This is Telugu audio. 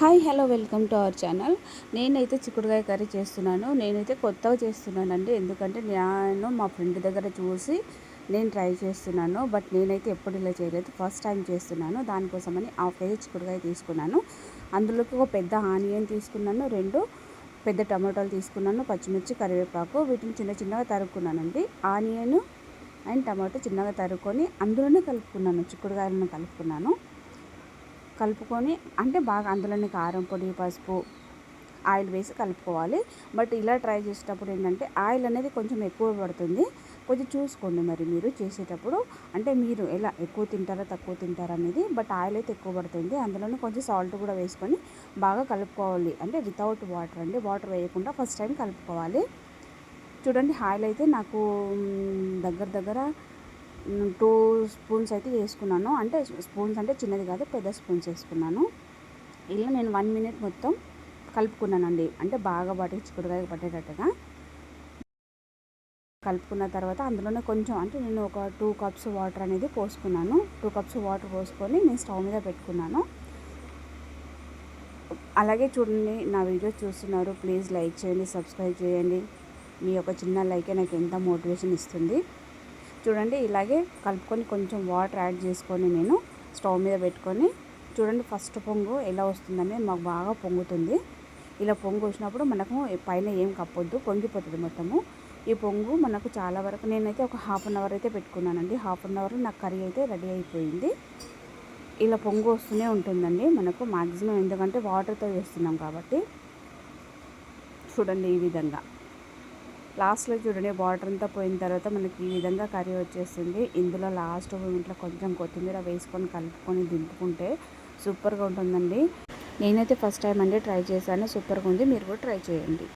Hi hello welcome to our channel. నేనైతే చిక్కుడుకాయ కర్రీ చేస్తున్నాను. నేనైతే కొత్తగా చేస్తున్నానండి. ఎందుకంటే నేను మా ఫ్రెండ్ దగ్గర చూసి నేను ట్రై చేస్తున్నాను. బట్ నేనైతే ఎప్పుడు ఇలా చేయలేదు, ఫస్ట్ టైం చేస్తున్నాను. దానికోసమని హాఫ్ కేజీ చిక్కుడుకాయ తీసుకున్నాను. అందులోకి ఒక పెద్ద ఆనియన్ తీసుకున్నాను, 2 పెద్ద టమాటాలు తీసుకున్నాను, పచ్చిమిర్చి, కరివేపాకు, వీటిని చిన్న చిన్నగా తరుక్కున్నానండి. ఆనియన్ అండ్ టమాటో చిన్నగా తరుక్కొని అందులోనే కలుపుకున్నాను, చిక్కుడుకాయలను కలుపుకొని అంటే బాగా అందులోని కారం పొడి, పసుపు, ఆయిల్ వేసి కలుపుకోవాలి. బట్ ఇలా ట్రై చేసేటప్పుడు ఏంటంటే ఆయిల్ అనేది కొంచెం ఎక్కువ పడుతుంది. కొంచెం చూసుకోండి మరి మీరు చేసేటప్పుడు, అంటే మీరు ఎలా ఎక్కువ తింటారా తక్కువ తింటారా అనేది. బట్ ఆయిల్ అయితే ఎక్కువ పడుతుంది. అందులోనే కొంచెం సాల్ట్ కూడా వేసుకొని బాగా కలుపుకోవాలి. అంటే వితౌట్ వాటర్ అండి, వాటర్ వేయకుండా ఫస్ట్ టైం కలుపుకోవాలి. చూడండి, ఆయిల్ అయితే నాకు దగ్గర దగ్గర 2 స్పూన్స్ అయితే వేసుకున్నాను. అంటే స్పూన్స్ అంటే చిన్నది కాదు, పెద్ద స్పూన్స్ వేసుకున్నాను. ఇలా నేను 1 మినిట్ మొత్తం కలుపుకున్నానండి. అంటే బాగా వాటికి చిక్కుడుకాయ పట్టేటట్టుగా కలుపుకున్న తర్వాత అందులోనే కొంచెం, అంటే నేను ఒక 2 కప్స్ వాటర్ అనేది పోసుకున్నాను. 2 కప్స్ వాటర్ పోసుకొని నేను స్టవ్ మీద పెట్టుకున్నాను. అలాగే చూడండి, నా వీడియోస్ చూస్తున్నారు, ప్లీజ్ లైక్ చేయండి, సబ్స్క్రైబ్ చేయండి. మీ యొక్క చిన్న లైకే నాకు ఎంత మోటివేషన్ ఇస్తుంది. చూడండి, ఇలాగే కలుపుకొని కొంచెం వాటర్ యాడ్ చేసుకొని నేను స్టవ్ మీద పెట్టుకొని, చూడండి ఫస్ట్ పొంగు ఎలా వస్తుందని మాకు బాగా పొంగుతుంది. ఇలా పొంగు వచ్చినప్పుడు మనకు పైన ఏం కప్పొద్దు, పొంగిపోతుంది మొత్తము. ఈ పొంగు మనకు చాలా వరకు, నేనైతే ఒక హాఫ్ అన్ అవర్ అయితే పెట్టుకున్నానండి. హాఫ్ అన్ అవర్లో నాకు కర్రీ అయితే రెడీ అయిపోయింది. ఇలా పొంగు వస్తూనే ఉంటుందండి మనకు మ్యాక్సిమం, ఎందుకంటే వాటర్తో చేస్తున్నాం కాబట్టి. చూడండి, ఈ విధంగా లాస్ట్లో చూడండి వాటర్ అంతా పోయిన తర్వాత మనకి ఈ విధంగా కర్రీ వచ్చేస్తుంది. ఇందులో లాస్ట్ మూమెంట్లో కొంచెం కొత్తిమీర వేసుకొని కలుపుకొని దింపుకుంటే సూపర్గా ఉంటుందండి. నేనైతే ఫస్ట్ టైం అండి ట్రై చేశాను, సూపర్గా ఉంది. మీరు కూడా ట్రై చేయండి.